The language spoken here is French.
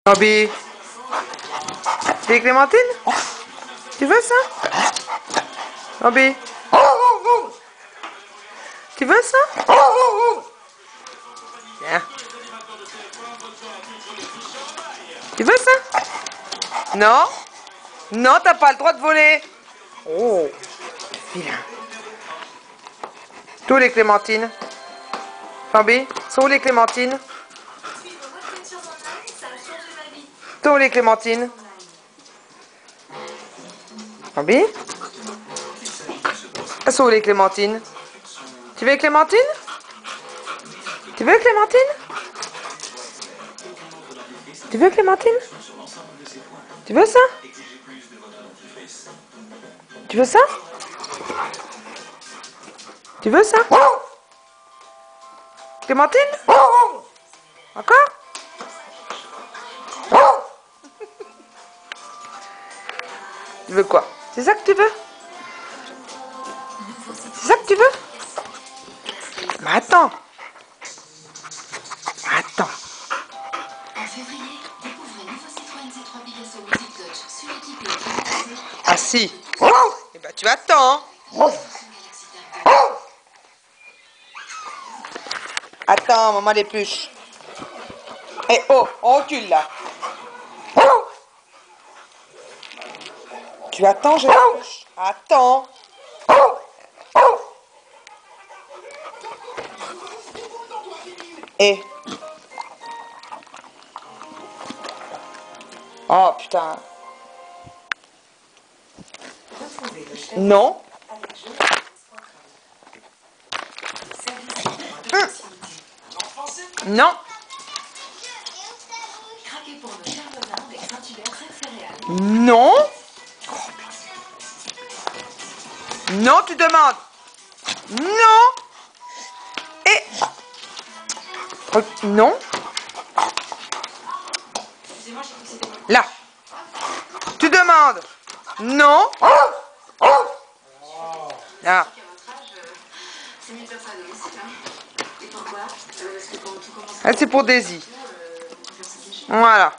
Bobby, des clémentines? Tu veux ça? Bobby, tu veux ça? Viens. Tu veux ça? Non? Non, t'as pas le droit de voler. Oh, vilain. Tous les clémentines. Bobby, sont où les clémentines? Tous les clémentines. Bobby? Sont où les clémentines? Tu veux clémentine? Tu veux clémentine? Tu veux clémentine? Tu veux ça? Tu veux ça? Tu veux ça? Clémentine? Encore? Tu veux quoi? C'est ça que tu veux? C'est ça que tu veux? Mais attends. Attends. Ah si. Eh ben tu attends. Attends, maman l'épluche. Eh oh, on recule là. Tu attends, je l'épluche. Attends. Eh. Oh putain. Non. Non. Non. Non, tu demandes. Non. Et... Non. Là. Tu demandes. Non. Là. C'est pour Daisy. Voilà.